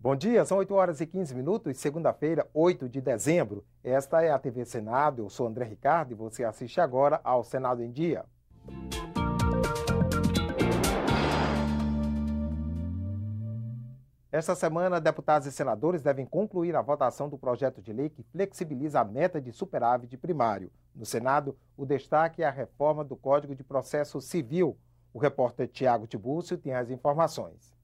Bom dia, são 8 horas e 15 minutos, segunda-feira, 8 de dezembro. Esta é a TV Senado, eu sou André Ricardo e você assiste agora ao Senado em Dia. Esta semana, deputados e senadores devem concluir a votação do projeto de lei que flexibiliza a meta de superávit primário. No Senado, o destaque é a reforma do Código de Processo Civil. O repórter Tiago Tibúrcio tem as informações.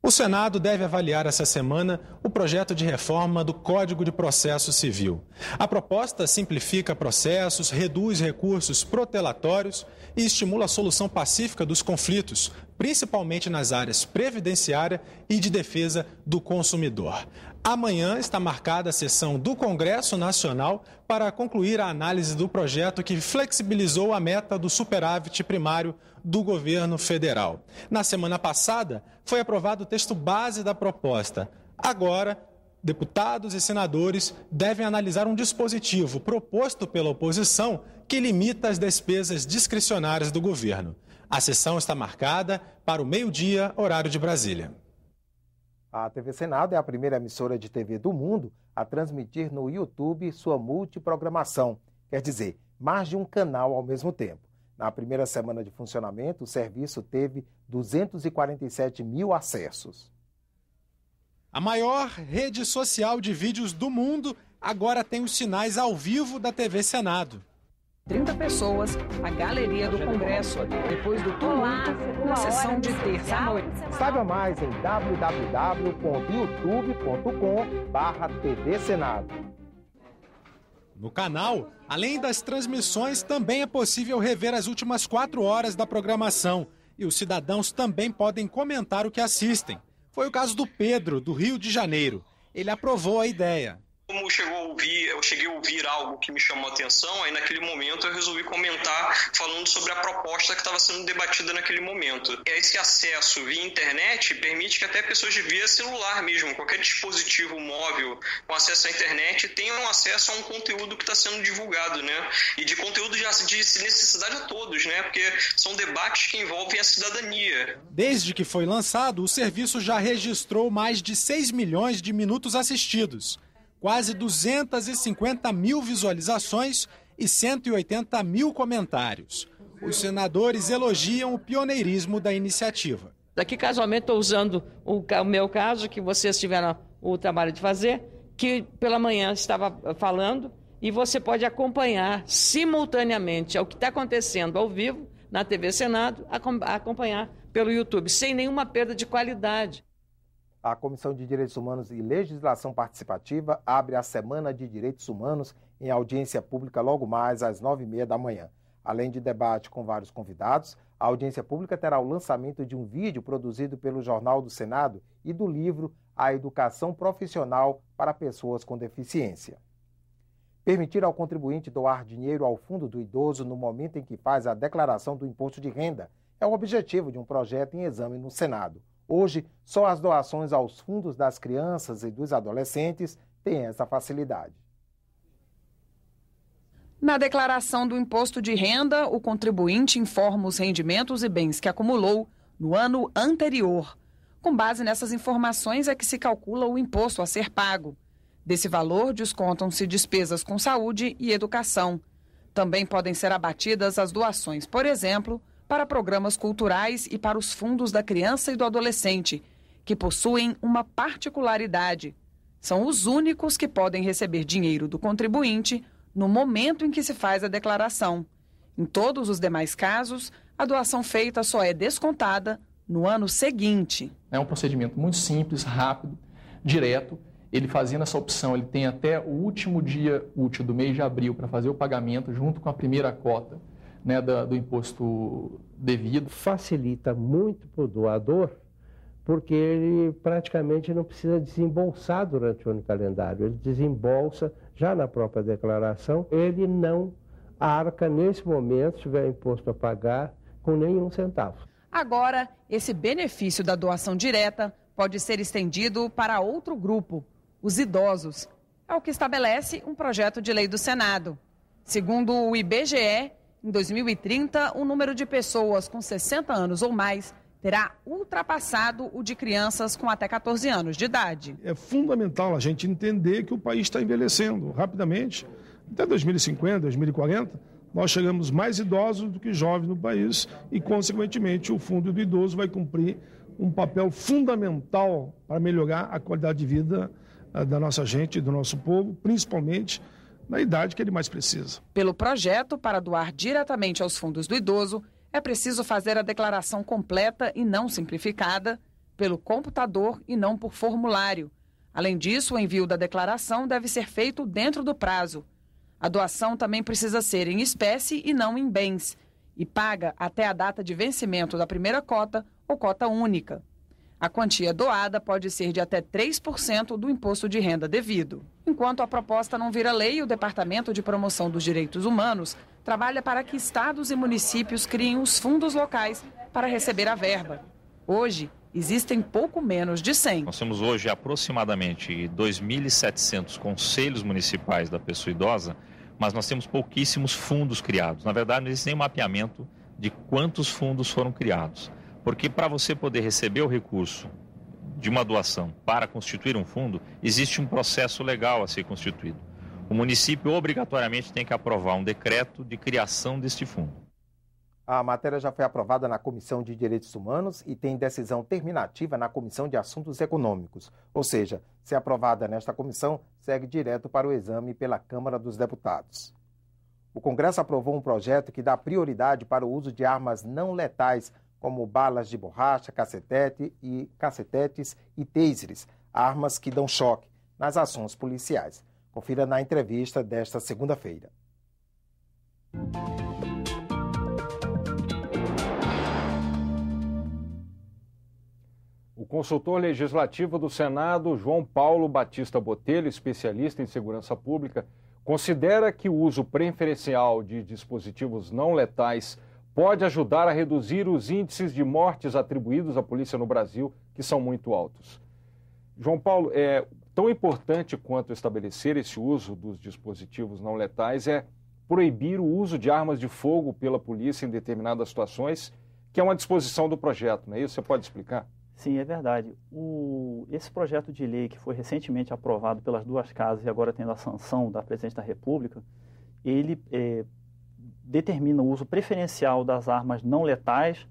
O Senado deve avaliar essa semana o projeto de reforma do Código de Processo Civil. A proposta simplifica processos, reduz recursos protelatórios e estimula a solução pacífica dos conflitos, principalmente nas áreas previdenciária e de defesa do consumidor. Amanhã está marcada a sessão do Congresso Nacional para concluir a análise do projeto que flexibilizou a meta do superávit primário do governo federal. Na semana passada, foi aprovado o texto base da proposta. Agora, deputados e senadores devem analisar um dispositivo proposto pela oposição que limita as despesas discricionárias do governo. A sessão está marcada para o meio-dia, horário de Brasília. A TV Senado é a primeira emissora de TV do mundo a transmitir no YouTube sua multiprogramação, quer dizer, mais de um canal ao mesmo tempo. Na primeira semana de funcionamento, o serviço teve 247 mil acessos. A maior rede social de vídeos do mundo agora tem os sinais ao vivo da TV Senado. 30 pessoas, a galeria do Congresso, depois do tumulto, na sessão de terça-noite. Saiba mais em www.youtube.com/TV Senado. No canal, além das transmissões, também é possível rever as últimas 4 horas da programação. E os cidadãos também podem comentar o que assistem. Foi o caso do Pedro, do Rio de Janeiro. Ele aprovou a ideia. Como eu cheguei a ouvir algo que me chamou a atenção, aí naquele momento eu resolvi comentar falando sobre a proposta que estava sendo debatida naquele momento. Esse acesso via internet permite que até pessoas via celular mesmo, qualquer dispositivo móvel com acesso à internet tenham acesso a um conteúdo que está sendo divulgado, né? E de conteúdo de necessidade a todos, né? Porque são debates que envolvem a cidadania. Desde que foi lançado, o serviço já registrou mais de 6 milhões de minutos assistidos. Quase 250 mil visualizações e 180 mil comentários. Os senadores elogiam o pioneirismo da iniciativa. Aqui, casualmente, estou usando o meu caso, que vocês tiveram o trabalho de fazer, que pela manhã estava falando, e você pode acompanhar simultaneamente o que está acontecendo ao vivo na TV Senado, acompanhar pelo YouTube, sem nenhuma perda de qualidade. A Comissão de Direitos Humanos e Legislação Participativa abre a Semana de Direitos Humanos em audiência pública logo mais às 9h30 da manhã. Além de debate com vários convidados, a audiência pública terá o lançamento de um vídeo produzido pelo Jornal do Senado e do livro A Educação Profissional para Pessoas com Deficiência. Permitir ao contribuinte doar dinheiro ao Fundo do Idoso no momento em que faz a declaração do imposto de renda é o objetivo de um projeto em exame no Senado. Hoje, só as doações aos fundos das crianças e dos adolescentes têm essa facilidade. Na declaração do imposto de renda, o contribuinte informa os rendimentos e bens que acumulou no ano anterior. Com base nessas informações é que se calcula o imposto a ser pago. Desse valor, descontam-se despesas com saúde e educação. Também podem ser abatidas as doações, por exemplo, para programas culturais e para os fundos da criança e do adolescente, que possuem uma particularidade. São os únicos que podem receber dinheiro do contribuinte no momento em que se faz a declaração. Em todos os demais casos, a doação feita só é descontada no ano seguinte. É um procedimento muito simples, rápido, direto. Ele fazendo essa opção, ele tem até o último dia útil do mês de abril para fazer o pagamento junto com a primeira cota, né, do imposto devido. Facilita muito para o doador, porque ele praticamente não precisa desembolsar durante o ano calendário. Ele desembolsa já na própria declaração. Ele não arca, nesse momento, se tiver imposto a pagar, com nenhum centavo. Agora, esse benefício da doação direta pode ser estendido para outro grupo, os idosos. É o que estabelece um projeto de lei do Senado. Segundo o IBGE, em 2030, o número de pessoas com 60 anos ou mais terá ultrapassado o de crianças com até 14 anos de idade. É fundamental a gente entender que o país está envelhecendo rapidamente. Até 2050, 2040, nós chegamos mais idosos do que jovens no país e, consequentemente, o Fundo do Idoso vai cumprir um papel fundamental para melhorar a qualidade de vida da nossa gente e do nosso povo, principalmente na idade que ele mais precisa. Pelo projeto, para doar diretamente aos fundos do idoso, é preciso fazer a declaração completa e não simplificada, pelo computador e não por formulário. Além disso, o envio da declaração deve ser feito dentro do prazo. A doação também precisa ser em espécie e não em bens, e paga até a data de vencimento da primeira cota ou cota única. A quantia doada pode ser de até 3% do imposto de renda devido. Enquanto a proposta não vira lei, o Departamento de Promoção dos Direitos Humanos trabalha para que estados e municípios criem os fundos locais para receber a verba. Hoje, existem pouco menos de 100. Nós temos hoje aproximadamente 2.700 conselhos municipais da pessoa idosa, mas nós temos pouquíssimos fundos criados. Na verdade, não existe nem mapeamento de quantos fundos foram criados. Porque para você poder receber o recurso de uma doação para constituir um fundo, existe um processo legal a ser constituído. O município obrigatoriamente tem que aprovar um decreto de criação deste fundo. A matéria já foi aprovada na Comissão de Direitos Humanos e tem decisão terminativa na Comissão de Assuntos Econômicos. Ou seja, se aprovada nesta comissão, segue direto para o exame pela Câmara dos Deputados. O Congresso aprovou um projeto que dá prioridade para o uso de armas não letais, como balas de borracha, cacetetes e tasers, armas que dão choque nas ações policiais. Confira na entrevista desta segunda-feira. O consultor legislativo do Senado, João Paulo Batista Botelho, especialista em segurança pública, considera que o uso preferencial de dispositivos não letais pode ajudar a reduzir os índices de mortes atribuídos à polícia no Brasil, que são muito altos. João Paulo, tão importante quanto estabelecer esse uso dos dispositivos não letais é proibir o uso de armas de fogo pela polícia em determinadas situações, que é uma disposição do projeto, não é isso? Você pode explicar? Sim, é verdade. Esse projeto de lei que foi recentemente aprovado pelas duas casas e agora tendo a sanção da Presidente da República, ele determina o uso preferencial das armas não letais,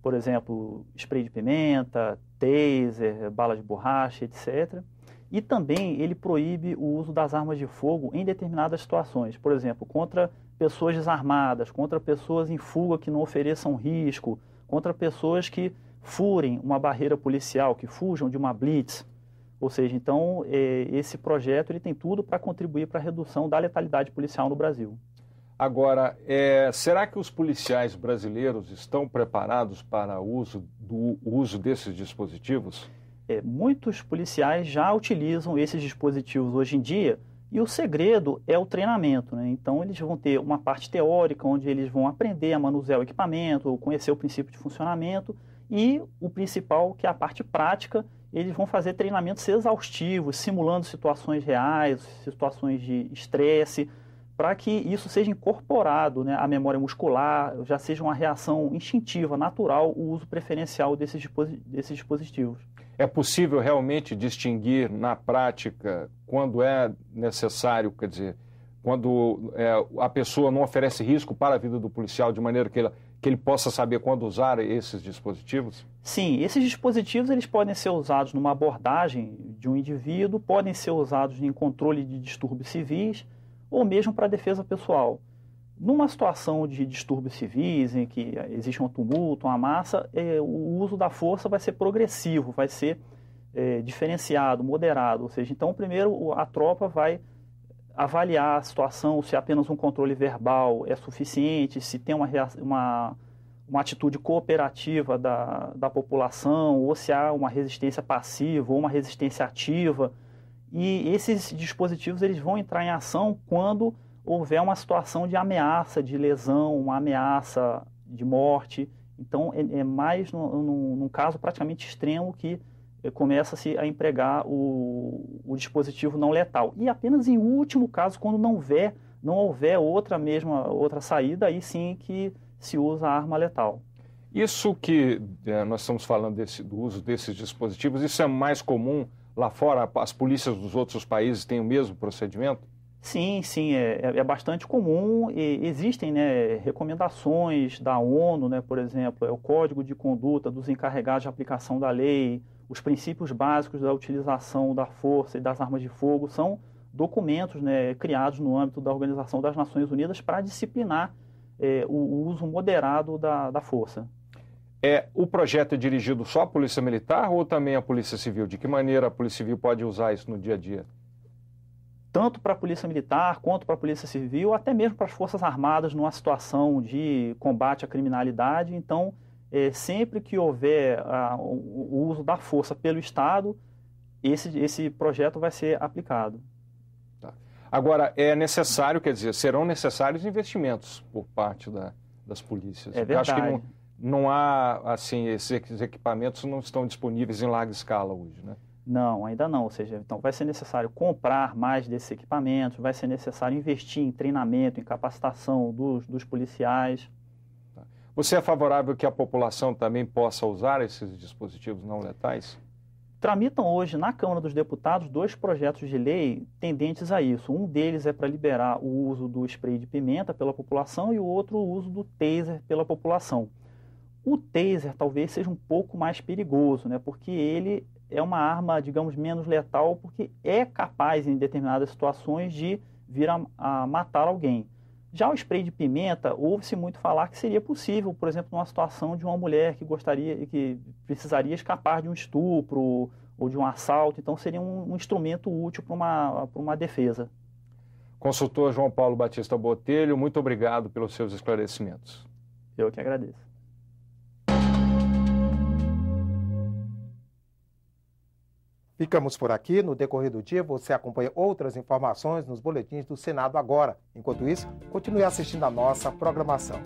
por exemplo, spray de pimenta, taser, bala de borracha, etc. E também ele proíbe o uso das armas de fogo em determinadas situações, por exemplo, contra pessoas desarmadas, contra pessoas em fuga que não ofereçam risco, contra pessoas que furem uma barreira policial, que fujam de uma blitz. Ou seja, então, esse projeto ele tem tudo para contribuir para a redução da letalidade policial no Brasil. Agora, será que os policiais brasileiros estão preparados para o uso desses dispositivos? Muitos policiais já utilizam esses dispositivos hoje em dia e o segredo é o treinamento, né? Então, eles vão ter uma parte teórica, onde eles vão aprender a manusear o equipamento, conhecer o princípio de funcionamento e o principal, que é a parte prática, eles vão fazer treinamentos exaustivos, simulando situações reais, situações de estresse, para que isso seja incorporado, né, à memória muscular, já seja uma reação instintiva, natural, o uso preferencial desses dispositivos. É possível realmente distinguir na prática quando é necessário, quer dizer, quando a pessoa não oferece risco para a vida do policial, de maneira que ele possa saber quando usar esses dispositivos? Sim, esses dispositivos eles podem ser usados numa abordagem de um indivíduo, podem ser usados em controle de distúrbios civis, ou mesmo para defesa pessoal. Numa situação de distúrbios civis, em que existe um tumulto, uma massa, o uso da força vai ser progressivo, vai ser diferenciado, moderado. Ou seja, então, primeiro a tropa vai avaliar a situação, se apenas um controle verbal é suficiente, se tem uma atitude cooperativa da população, ou se há uma resistência passiva ou uma resistência ativa. E esses dispositivos eles vão entrar em ação quando houver uma situação de ameaça, de lesão, uma ameaça de morte. Então, é mais num caso praticamente extremo que começa-se a empregar o dispositivo não letal. E apenas em último caso, quando não houver outra saída, aí sim que se usa a arma letal. Isso que nós estamos falando do uso desses dispositivos, isso é mais comum lá fora? As polícias dos outros países têm o mesmo procedimento? Sim, é bastante comum e existem, né, recomendações da ONU, né, por exemplo, o Código de Conduta dos Encarregados de Aplicação da Lei, os princípios básicos da utilização da força e das armas de fogo, são documentos, né, criados no âmbito da Organização das Nações Unidas para disciplinar o uso moderado da força. O projeto é dirigido só à Polícia Militar ou também à Polícia Civil? De que maneira a Polícia Civil pode usar isso no dia a dia? Tanto para a Polícia Militar quanto para a Polícia Civil, até mesmo para as Forças Armadas numa situação de combate à criminalidade. Então, sempre que houver o uso da força pelo Estado, esse projeto vai ser aplicado. Tá. Agora, é necessário, quer dizer, serão necessários investimentos por parte das polícias. É verdade. Eu acho que não há, assim, esses equipamentos não estão disponíveis em larga escala hoje, né? Não, ainda não. Ou seja, então vai ser necessário comprar mais desses equipamentos, vai ser necessário investir em treinamento, em capacitação dos policiais. Você é favorável que a população também possa usar esses dispositivos não letais? Tramitam hoje na Câmara dos Deputados 2 projetos de lei tendentes a isso. Um deles é para liberar o uso do spray de pimenta pela população e o outro o uso do taser pela população. O taser talvez seja um pouco mais perigoso, né? Porque ele é uma arma, digamos, menos letal, porque é capaz, em determinadas situações, de vir a matar alguém. Já o spray de pimenta, ouve-se muito falar que seria possível, por exemplo, numa situação de uma mulher que precisaria escapar de um estupro ou de um assalto. Então, seria um instrumento útil para uma defesa. Consultor João Paulo Batista Botelho, muito obrigado pelos seus esclarecimentos. Eu que agradeço. Ficamos por aqui. No decorrer do dia, você acompanha outras informações nos boletins do Senado Agora. Enquanto isso, continue assistindo a nossa programação.